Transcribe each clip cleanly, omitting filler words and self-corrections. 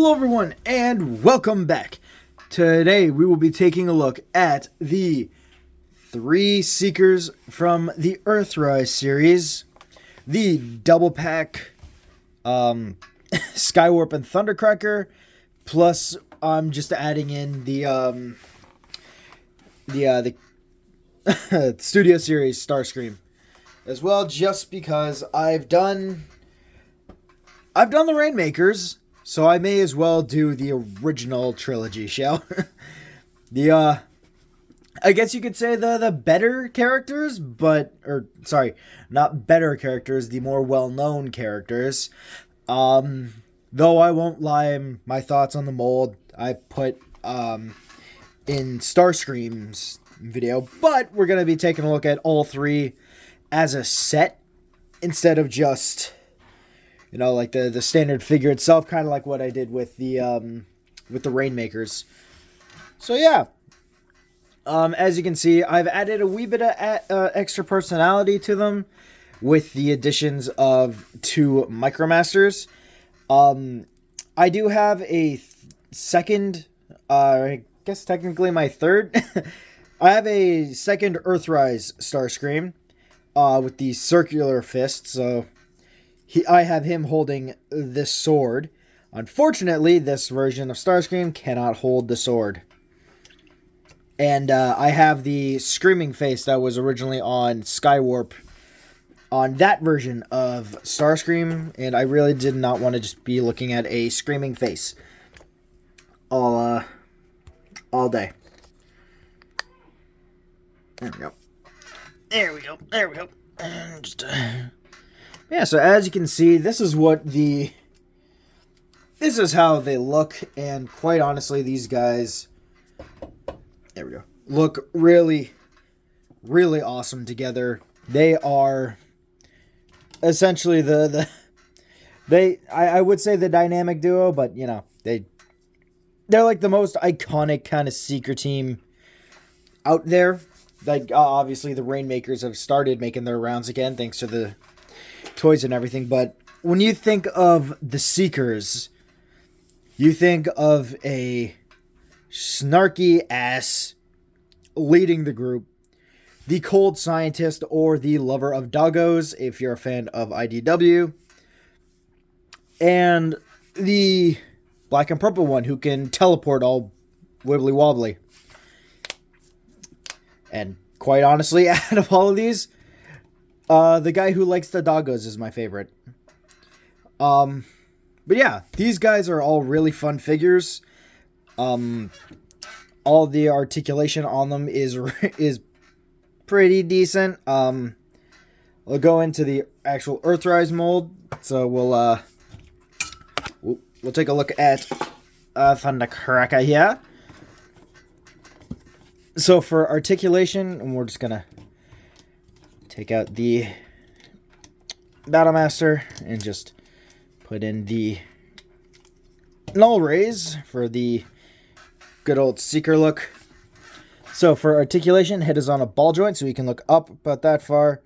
Hello everyone and welcome back. Today we will be taking a look at the 3 Seekers from the Earthrise series. The double pack Skywarp and Thundercracker, plus I'm just adding in the Studio Series Starscream as well, just because I've done the Rainmakers. So I may as well do the original trilogy, shall? I guess you could say the better characters, not better characters, the more well-known characters. Though I won't lie, my thoughts on the mold I put in Starscream's video, but we're gonna be taking a look at all 3 as a set instead of just, you know, like the standard figure itself, kind of like what I did with the Rainmakers. So yeah, as you can see, I've added a wee bit of extra personality to them with the additions of 2 Micromasters. I do have a second, I guess technically my third. I have a second Earthrise Starscream with the circular fist, so I have him holding this sword. Unfortunately, this version of Starscream cannot hold the sword. And I have the screaming face that was originally on Skywarp on that version of Starscream, and I really did not want to just be looking at a screaming face all day. There we go. There we go. There we go. And just yeah, so as you can see, this is how they look, and quite honestly, these guys, there we go, look really, really awesome together. They are essentially I would say the dynamic duo, but you know, they're like the most iconic kind of Seeker team out there. Like obviously the Rainmakers have started making their rounds again thanks to the toys and everything, but when you think of the Seekers, you think of a snarky ass leading the group, the cold scientist or the lover of doggos if you're a fan of IDW, and the black and purple one who can teleport all wibbly wobbly. And quite honestly, out of all of these, the guy who likes the doggos is my favorite. But yeah, these guys are all really fun figures. All the articulation on them is pretty decent. We'll go into the actual Earthrise mold. So we'll take a look at Thundercracker here. So for articulation, and we're just gonna take out the Battlemaster and just put in the Null Rays for the good old Seeker look. So for articulation, head is on a ball joint, so you can look up about that far,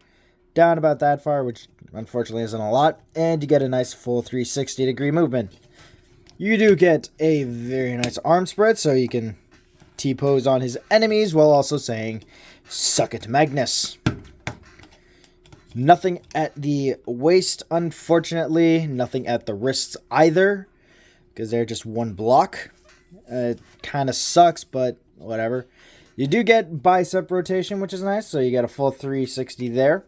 down about that far, which unfortunately isn't a lot, and you get a nice full 360-degree movement. You do get a very nice arm spread, so you can T-pose on his enemies while also saying, "Suck it, Magnus." Nothing at the waist, unfortunately. Nothing at the wrists either, because they're just one block. It kind of sucks, but whatever. You do get bicep rotation, which is nice, so you get a full 360 there.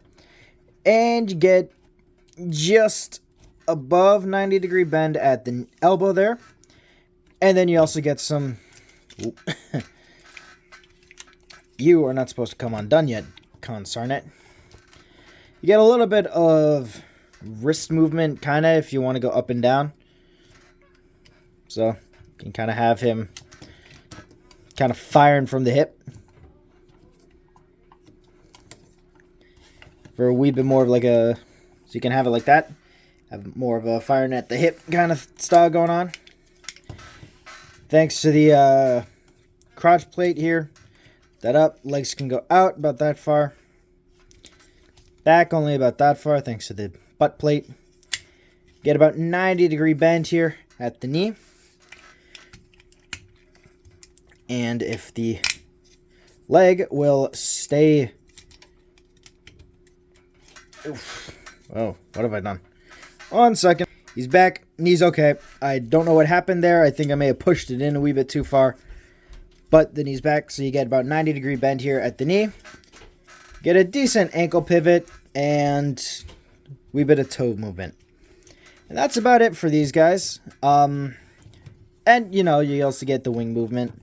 And you get just above 90-degree bend at the elbow there. And then you also get some... You are not supposed to come undone yet, consarn it. You get a little bit of wrist movement, kind of, if you want to go up and down. So, you can kind of have him kind of firing from the hip. For a wee bit more of like a... So you can have it like that. Have more of a firing at the hip kind of style going on. Thanks to the crotch plate here. That up, legs can go out about that far. Back only about that far, thanks to the butt plate. Get about 90-degree bend here at the knee. And if the leg will stay... Oh, what have I done? 1 second. He's back. Knee's okay. I don't know what happened there. I think I may have pushed it in a wee bit too far. But the knee's back, so you get about 90-degree bend here at the knee. Get a decent ankle pivot and a wee bit of toe movement. And that's about it for these guys. And, you know, you also get the wing movement.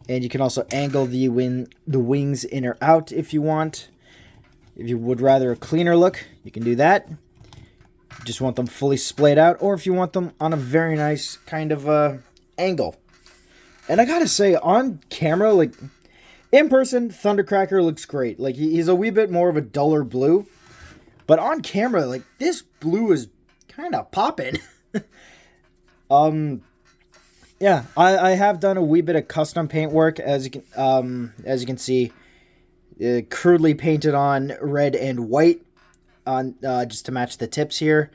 And you can also angle the wings in or out if you want. If you would rather a cleaner look, you can do that. You just want them fully splayed out, or if you want them on a very nice kind of angle. And I gotta say, on camera, like, in person, Thundercracker looks great. Like, he's a wee bit more of a duller blue. But on camera, like, this blue is kind of popping. Yeah, I have done a wee bit of custom paint work, as you can see. Crudely painted on red and white, on just to match the tips here.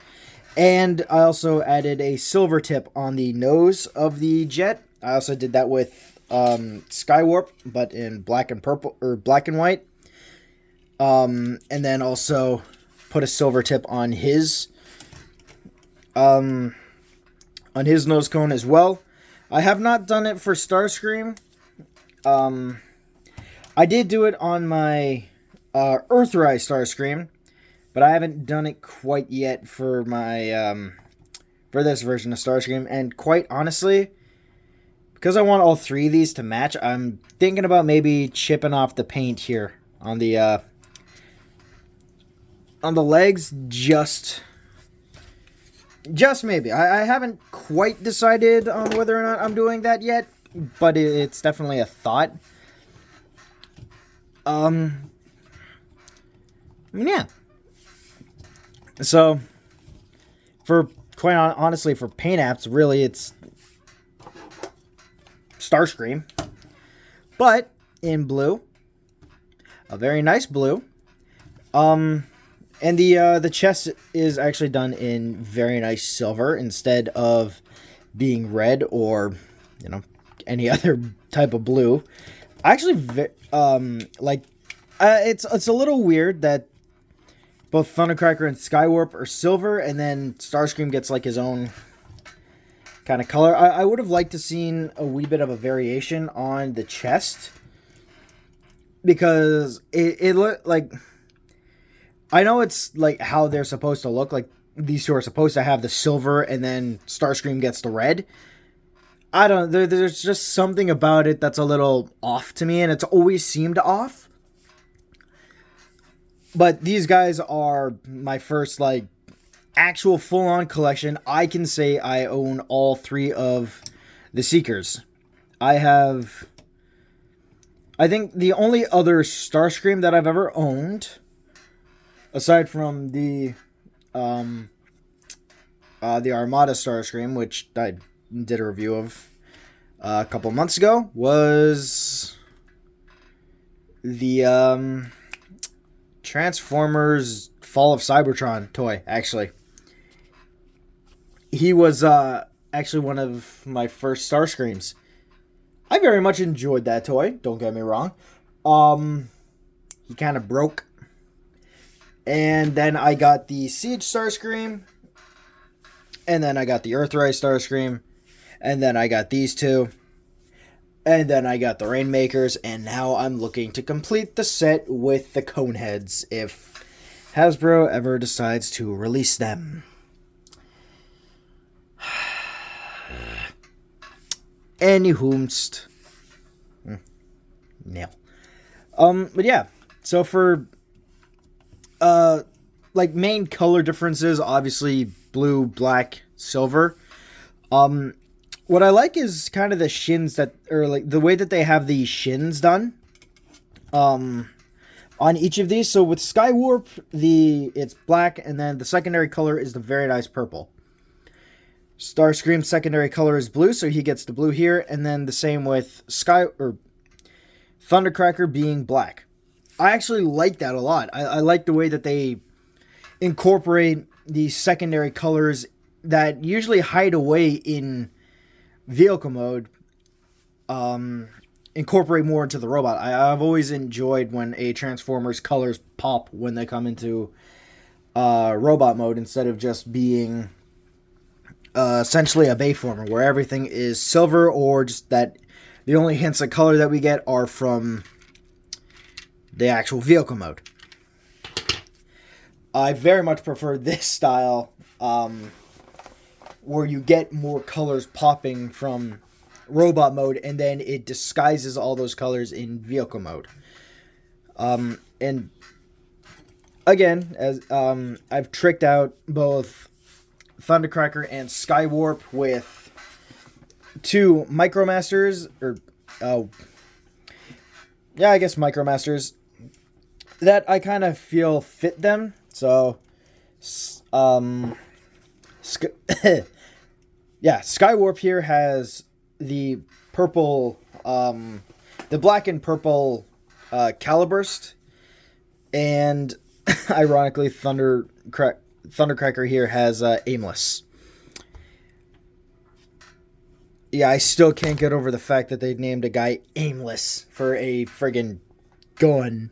And I also added a silver tip on the nose of the jet. I also did that with Skywarp, but in black and purple, or black and white. And then also put a silver tip on his nose cone as well. I have not done it for Starscream. I did do it on my Earthrise Starscream, but I haven't done it quite yet for my for this version of Starscream. And quite honestly, because I want all three of these to match, I'm thinking about maybe chipping off the paint here on the legs, just maybe. I haven't quite decided on whether or not I'm doing that yet, but it's definitely a thought. Yeah. So, for quite honestly, for paint apps, really, it's Starscream, but in blue, a very nice blue. And the chest is actually done in very nice silver instead of being red or, you know, any other type of blue. Actually, it's a little weird that both Thundercracker and Skywarp are silver, and then Starscream gets like his own kind of color. I would have liked to seen a wee bit of a variation on the chest, because it looked like, I know it's like how they're supposed to look, like these two are supposed to have the silver and then Starscream gets the red. I don't know, there's just something about it that's a little off to me, and it's always seemed off. But these guys are my first, like, actual full-on collection. I can say I own all three of the Seekers. I think the only other Starscream that I've ever owned, aside from the Armada Starscream, which I did a review of a couple months ago, was the Transformers Fall of Cybertron toy, actually. He was actually one of my first Starscreams. I very much enjoyed that toy, don't get me wrong. He kind of broke. And then I got the Siege Starscream. And then I got the Earthrise Starscream. And then I got these two. And then I got the Rainmakers. And now I'm looking to complete the set with the Coneheads, if Hasbro ever decides to release them. Anyhoomst. No. But yeah. So for like main color differences, obviously blue, black, silver. What I like is kind of the shins that, or like the way that they have the shins done on each of these. So with Skywarp, it's black, and then the secondary color is the very nice purple. Starscream's secondary color is blue, so he gets the blue here, and then the same with Thundercracker being black. I actually like that a lot. I like the way that they incorporate these secondary colors that usually hide away in vehicle mode incorporate more into the robot. I've always enjoyed when a Transformer's colors pop when they come into robot mode instead of just being essentially a Bayformer where everything is silver, or just that the only hints of color that we get are from the actual vehicle mode. I very much prefer this style where you get more colors popping from robot mode and then it disguises all those colors in vehicle mode. And again, as I've tricked out both Thundercracker and Skywarp with 2 Micromasters, or I guess Micromasters that I kind of feel fit them. So Skywarp here has the purple, the black and purple Caliburst, and ironically, Thundercracker here has Aimless. Yeah, I still can't get over the fact that they named a guy Aimless for a friggin' gun.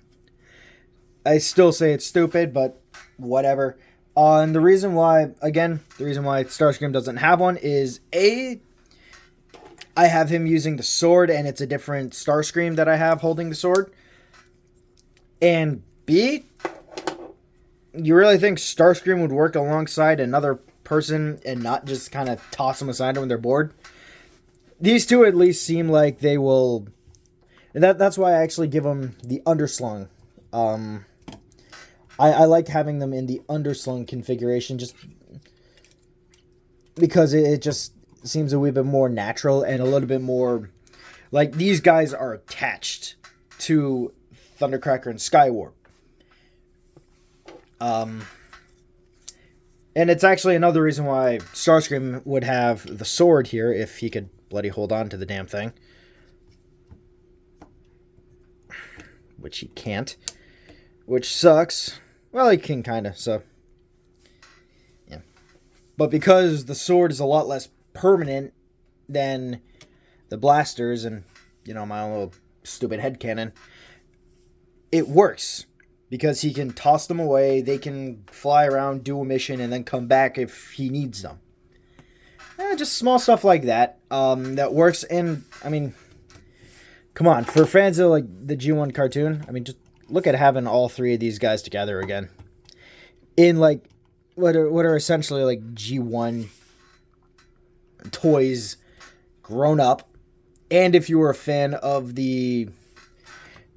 I still say it's stupid, but whatever. And the reason why Starscream doesn't have one is I have him using the sword, and it's a different Starscream that I have holding the sword. And B, you really think Starscream would work alongside another person and not just kind of toss them aside when they're bored? These two at least seem like they will. That's why I actually give them the underslung. I like having them in the underslung configuration just because it just seems a wee bit more natural and a little bit more like these guys are attached to Thundercracker and Skywarp. And it's actually another reason why Starscream would have the sword here if he could bloody hold on to the damn thing. Which he can't. Which sucks. Well, he can kind of, so. Yeah. But because the sword is a lot less permanent than the blasters and, my own little stupid headcanon, it works. Because he can toss them away, they can fly around, do a mission, and then come back if he needs them. Just small stuff like that that works. And, come on, for fans of the G1 cartoon, just look at having all 3 of these guys together again. In, what are essentially, G1 toys grown up. And if you were a fan of the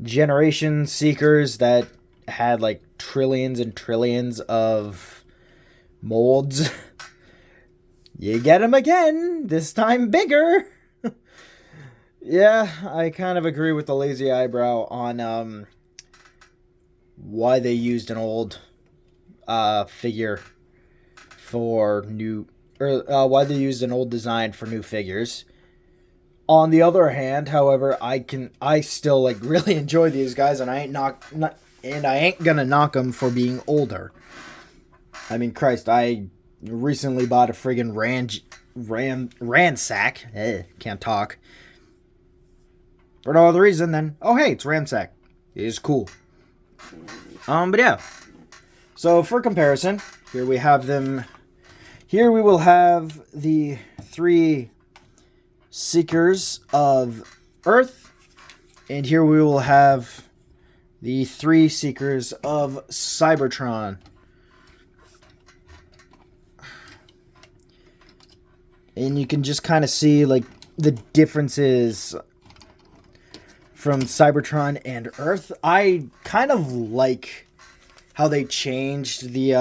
Generation Seekers that had trillions and trillions of molds, you get them again, this time bigger. Yeah, I kind of agree with the lazy eyebrow on why they used an old figure for new, or why they used an old design for new figures. On the other hand, however, I still really enjoy these guys, and I ain't gonna knock them for being older. Christ, I recently bought a friggin' Ransack. Can't talk. For no other reason than, oh hey, it's Ransack. It is cool. But yeah. So for comparison, here we have them. Here we will have the 3 Seekers of Earth, and here we will have the 3 Seekers of Cybertron. And you can just kind of see the differences from Cybertron and Earth. I kind of like how they changed the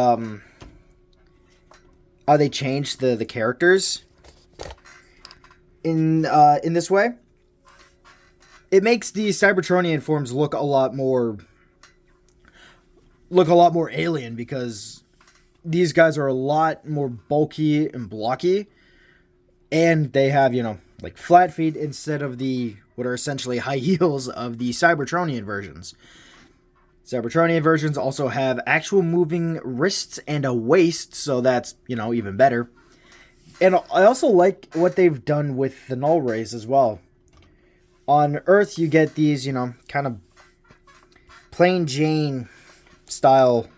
characters in this way. It makes the Cybertronian forms look a lot more alien, because these guys are a lot more bulky and blocky, and they have flat feet instead of what are essentially high heels of the Cybertronian versions. Cybertronian versions also have actual moving wrists and a waist, so that's even better. And I also like what they've done with the null rays as well. On Earth, you get these, kind of plain Jane style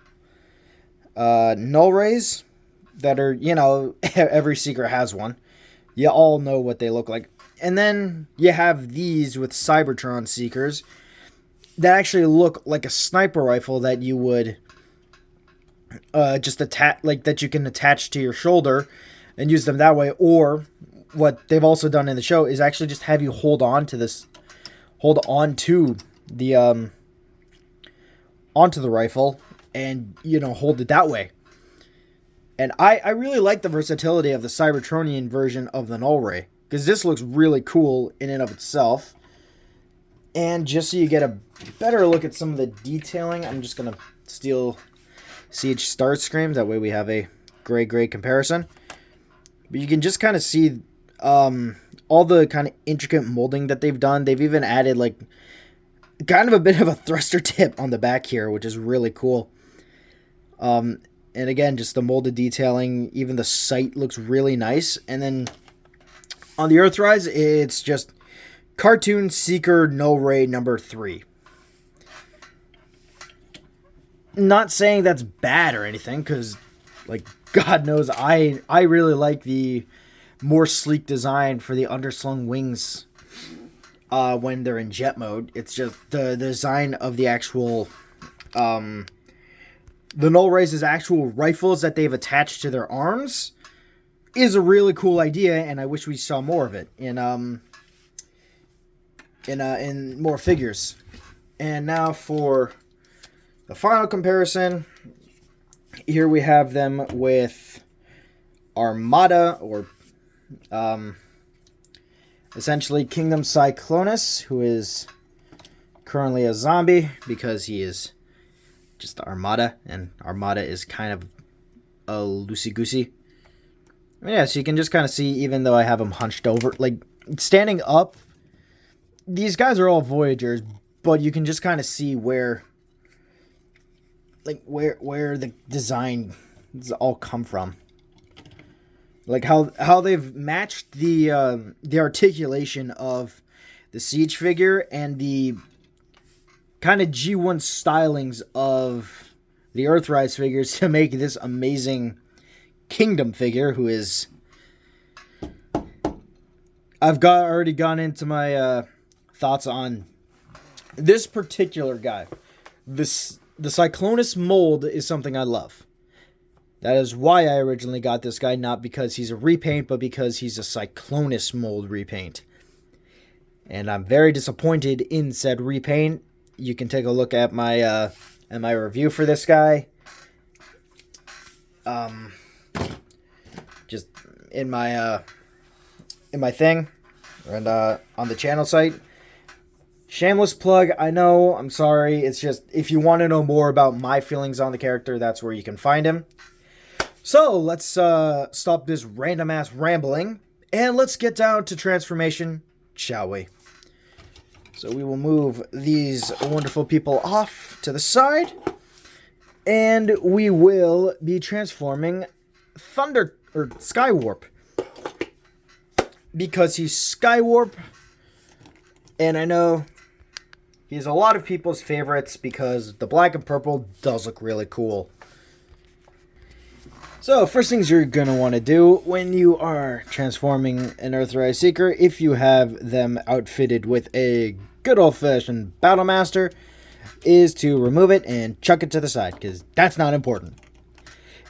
null rays that are, every secret has one. You all know what they look like. And then you have these with Cybertron Seekers that actually look like a sniper rifle that you would just attach, like that you can attach to your shoulder and use them that way. Or what they've also done in the show is actually just have you hold on to the onto the rifle and hold it that way. And I really like the versatility of the Cybertronian version of the Null Ray, because this looks really cool in and of itself. And just so you get a better look at some of the detailing, I'm just going to steal Siege Starscream. That way we have a gray comparison. But you can just kind of see all the kind of intricate molding that they've done. They've even added like kind of a bit of a thruster tip on the back here, which is really cool. And again, just the molded detailing, even the sight looks really nice. And then on the Earthrise, it's just Cartoon Seeker Null Ray number 3. Not saying that's bad or anything, because, like, God knows, I really like the more sleek design for the underslung wings when they're in jet mode. It's just the design of the actual the Null Rays' actual rifles that they've attached to their arms is a really cool idea, and I wish we saw more of it in more figures. And now for the final comparison, here we have them with Armada, or essentially Kingdom Cyclonus, who is currently a zombie because he is just Armada, and Armada is kind of a loosey-goosey. Yeah, so you can just kind of see, even though I have him hunched over, like, standing up, these guys are all Voyagers, but you can just kind of see where the design all come from. Like, how they've matched the articulation of the Siege figure and the kind of G1 stylings of the Earthrise figures to make this amazing Kingdom figure, who is... I've already gone into my thoughts on this particular guy. The Cyclonus mold is something I love. That is why I originally got this guy, not because he's a repaint, but because he's a Cyclonus mold repaint. And I'm very disappointed in said repaint. You can take a look at my review for this guy. Just in my thing, and on the channel site. Shameless plug, I know, I'm sorry. It's just, if you want to know more about my feelings on the character, that's where you can find him. So, let's stop this random-ass rambling, and let's get down to transformation, shall we? So we will move these wonderful people off to the side, and we will be transforming Skywarp. Because he's Skywarp, and I know he's a lot of people's favorites because the black and purple does look really cool. So, first things you're going to want to do when you are transforming an Earthrise Seeker, if you have them outfitted with a good old-fashioned Battlemaster, is to remove it and chuck it to the side, because that's not important.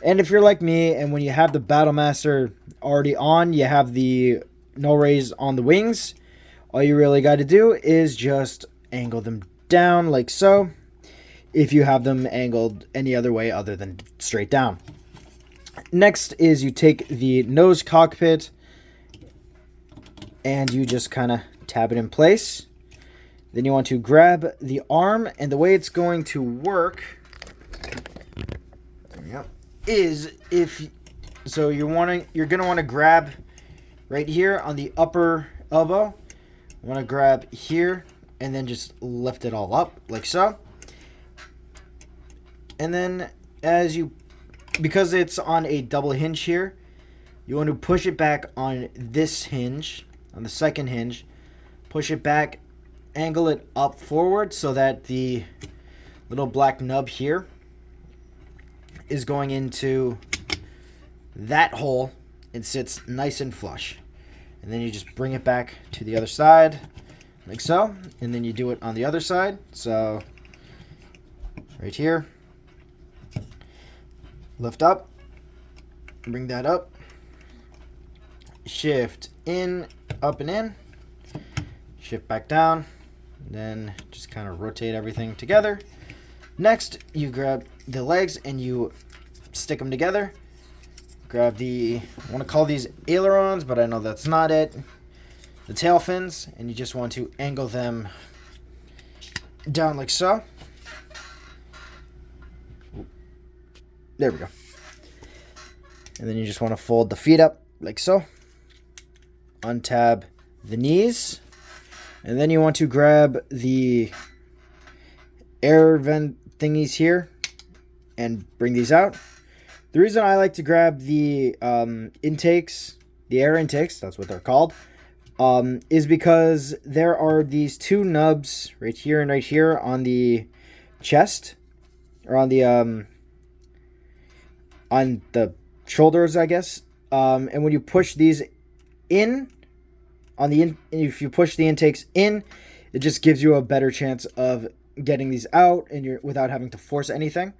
And if you're like me, and when you have the Battlemaster already on, you have the Null Rays on the wings, all you really got to do is just angle them down like so, if you have them angled any other way other than straight down. Next is you take the nose cockpit and you just kind of tab it in place. Then you want to grab the arm, and the way it's going to work is you're going to want to grab right here on the upper elbow. You want to grab here and then just lift it all up like so. And then because it's on a double hinge here, you want to push it back on this hinge, on the second hinge, push it back angle it up forward so that the little black nub here is going into that hole and sits nice and flush. And then you just bring it back to the other side, like so. And then you do it on the other side. So right here, lift up, bring that up, shift in, up and in, shift back down, then just kind of rotate everything together. Next, you grab the legs and you stick them together. Grab the, I want to call these ailerons, but I know that's not it, the tail fins, and you just want to angle them down like so. There we go. And then you just want to fold the feet up like so. Untab the knees. And then you want to grab the air vent thingies here and bring these out. The reason I like to grab the intakes, the air intakes, that's what they're called, is because there are these two nubs right here and right here on the chest, or on the shoulders, I guess. And when you push these in, if you push the intakes in, it just gives you a better chance of getting these out and without having to force anything.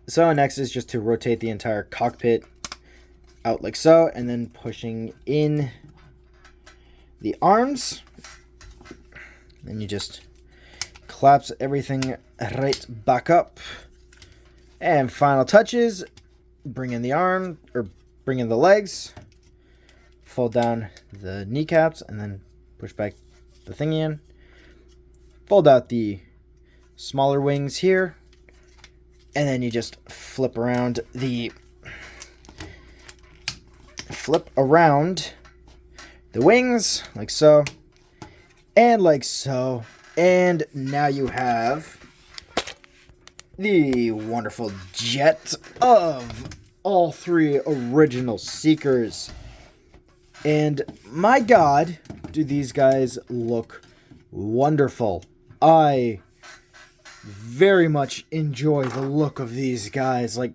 So next is just to rotate the entire cockpit out like so, and then pushing in the arms. Then you just collapse everything right back up. And final touches, bring in the arm, or bring in the legs, fold down the kneecaps, and then push back the thingy in. Fold out the smaller wings here. And then you just flip around the wings like so and like so. And now you have the wonderful jet of all three original Seekers. And my God, do these guys look wonderful. I very much enjoy the look of these guys. Like,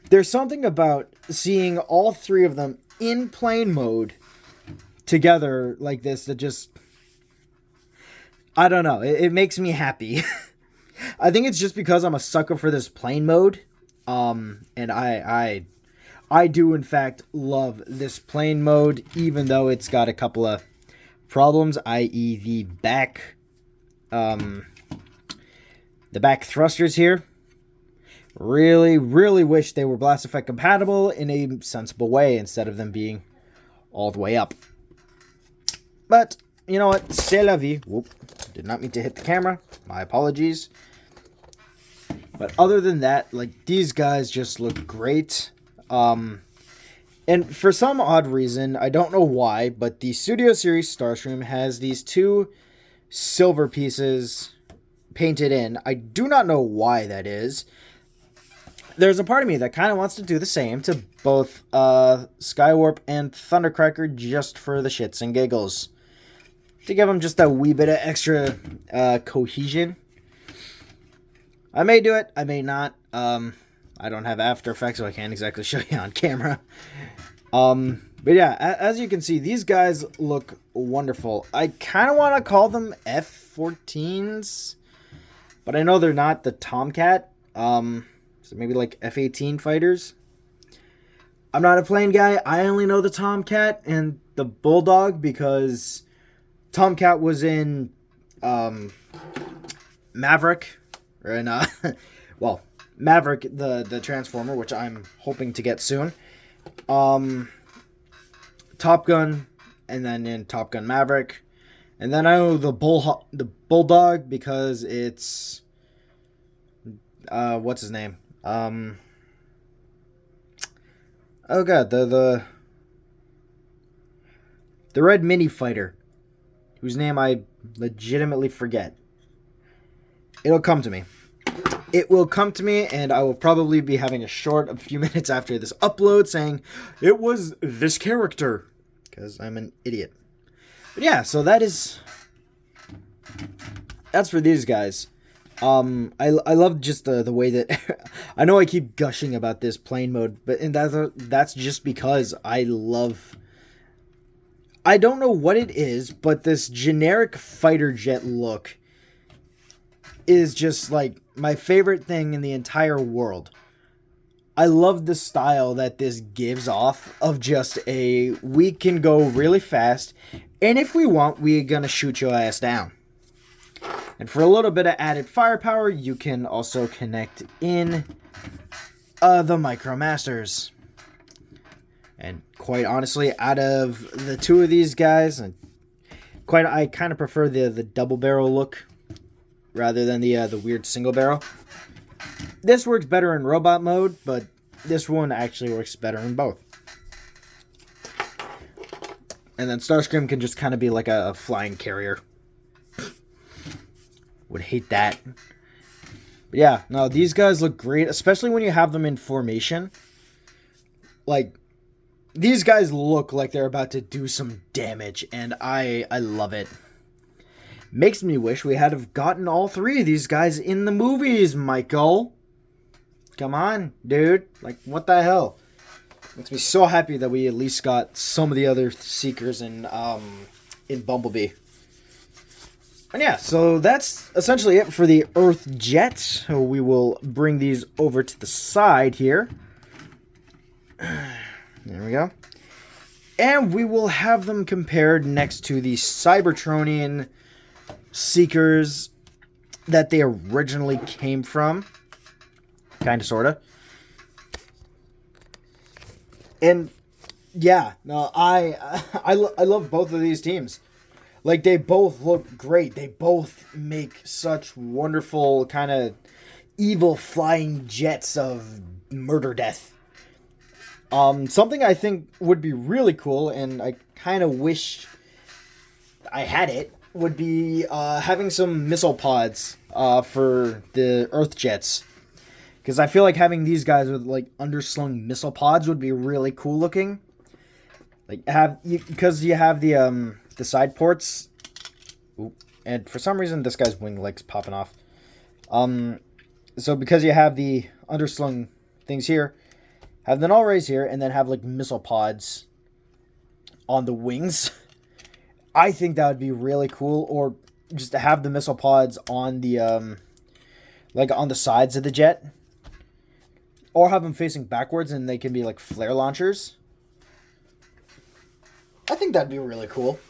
there's something about seeing all three of them in plane mode together like this that just, I don't know, it makes me happy. I think it's just because I'm a sucker for this plane mode. And I do in fact love this plane mode, even though it's got a couple of problems, i.e. the back thrusters here. Really wish they were blast effect compatible in a sensible way instead of them being all the way up. But, you know what? C'est la vie. Whoop. Did not mean to hit the camera. My apologies. But other than that, like, these guys just look great. And for some odd reason, I don't know why, but the Studio Series Starstream has these two silver pieces painted in. I do not know why that is. There's a part of me that kind of wants to do the same to both Skywarp and Thundercracker just for the shits and giggles. To give them just a wee bit of extra cohesion. I may do it, I may not. I don't have After Effects, so I can't exactly show you on camera. But yeah, as you can see, these guys look wonderful. I kind of want to call them F-14s, but I know they're not the Tomcat. So maybe like F-18 fighters. I'm not a plane guy. I only know the Tomcat and the Bulldog because Tomcat was in Maverick, or in well, Maverick, the Transformer, which I'm hoping to get soon. Top Gun, and then in Top Gun Maverick, and then I know the Bulldog because it's what's his name? Oh god, the red mini fighter, whose name I legitimately forget. It'll come to me. It will come to me, and I will probably be having a few minutes after this upload saying, it was this character, because I'm an idiot. But yeah, so that is As for these guys, I love just the way that I know I keep gushing about this plane mode, but and that's just because I love. I don't know what it is, but this generic fighter jet look is just like my favorite thing in the entire world. I love the style that this gives off of just we can go really fast, and if we want, we're gonna shoot your ass down. And for a little bit of added firepower, you can also connect in the Micromasters. And quite honestly, out of the two of these guys, I kind of prefer the double barrel look rather than the weird single barrel. This works better in robot mode, but this one actually works better in both. And then Starscream can just kind of be like a flying carrier. Would hate that. But yeah, no, these guys look great, especially when you have them in formation. Like, these guys look like they're about to do some damage, and I love it. Makes me wish we had have gotten all three of these guys in the movies, Michael. Come on, dude. Like, what the hell? Makes me so happy that we at least got some of the other Seekers in Bumblebee. And yeah, so that's essentially it for the Earth Jets. So we will bring these over to the side here. There we go. And we will have them compared next to the Cybertronian Seekers that they originally came from. Kind of, sort of. And yeah, no, I love both of these teams. Like, they both look great. They both make such wonderful kind of evil flying jets of murder death. Something I think would be really cool, and I kind of wish I had it, would be having some missile pods for the Earth jets. Because I feel like having these guys with like underslung missile pods would be really cool looking. Like because you have the side ports. Ooh, and for some reason this guy's wing leg's popping off. So because you have the underslung things here, have the null rays here, and then have like missile pods on the wings. I think that would be really cool. Or just to have the missile pods on the like on the sides of the jet. Or have them facing backwards and they can be like flare launchers. I think that'd be really cool.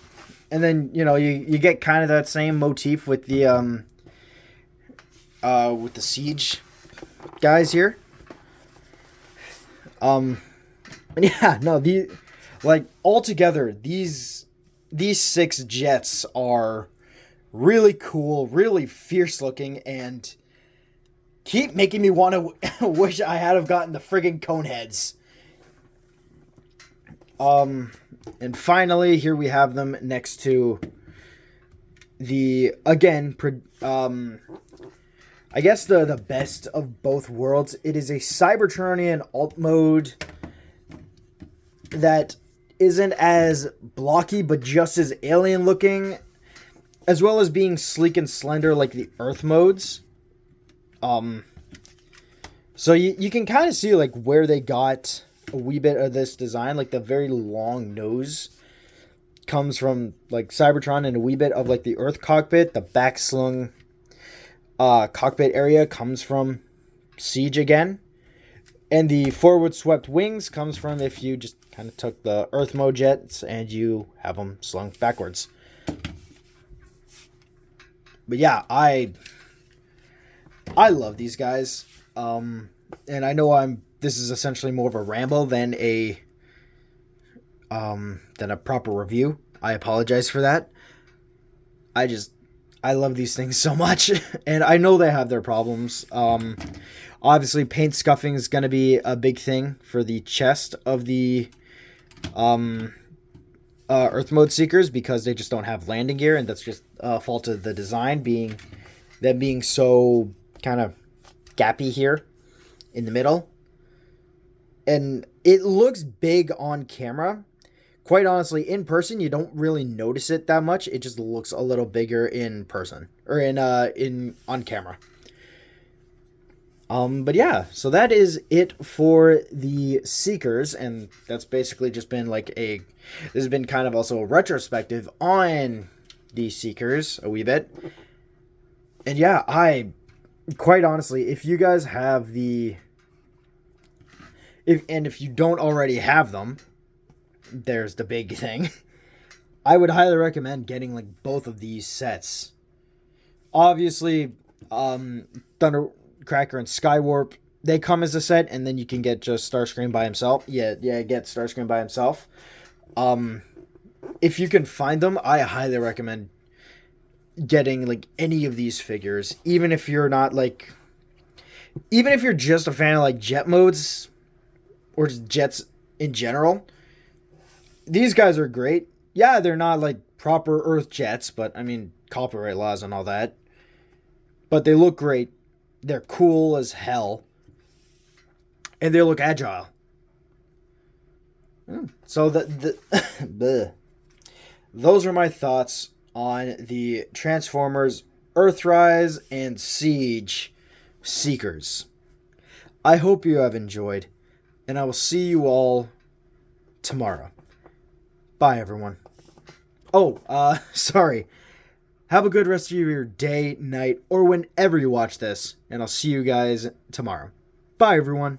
And then, you know, you get kind of that same motif with the siege guys here. And yeah, no, altogether, these 6 jets are really cool, really fierce looking, and keep making me want to wish I had have gotten the friggin' cone heads. And finally, here we have them next to the, again, I guess the best of both worlds. It is a Cybertronian alt mode that isn't as blocky, but just as alien looking, as well as being sleek and slender like the Earth modes. So you can kind of see like where they got a wee bit of this design. Like the very long nose comes from like Cybertron, and a wee bit of like the Earth cockpit. The backslung cockpit area comes from Siege again. And the forward swept wings comes from if you just kind of took the Earth mode jets and you have them slung backwards. But yeah, I love these guys. And I know this is essentially more of a ramble than a proper review. I apologize for that. I love these things so much, and I know they have their problems. Obviously, paint scuffing is going to be a big thing for the chest of the Earth mode Seekers, because they just don't have landing gear, and that's just a fault of the design, being so kind of gappy here in the middle. And it looks big on camera. quite honestly, in person, you don't really notice it that much. It just looks a little bigger in person or in on camera. But yeah, so that is it for the Seekers, and that's basically just been like this has been kind of also a retrospective on the Seekers a wee bit. And yeah, quite honestly, if you guys have if you don't already have them, there's the big thing. I would highly recommend getting like both of these sets. Obviously, Thundercracker and Skywarp, they come as a set, and then you can get just Starscream by himself. Yeah, get Starscream by himself. If you can find them, I highly recommend getting like any of these figures, even if you're just a fan of like jet modes or just jets in general. These guys are great. Yeah, they're not like proper Earth jets, but I mean, copyright laws and all that. But they look great. They're cool as hell. And they look agile. So those are my thoughts on the Transformers Earthrise and Siege Seekers. I hope you have enjoyed, and I will see you all tomorrow. Bye, everyone. Oh, sorry. Have a good rest of your day, night, or whenever you watch this, and I'll see you guys tomorrow. Bye, everyone.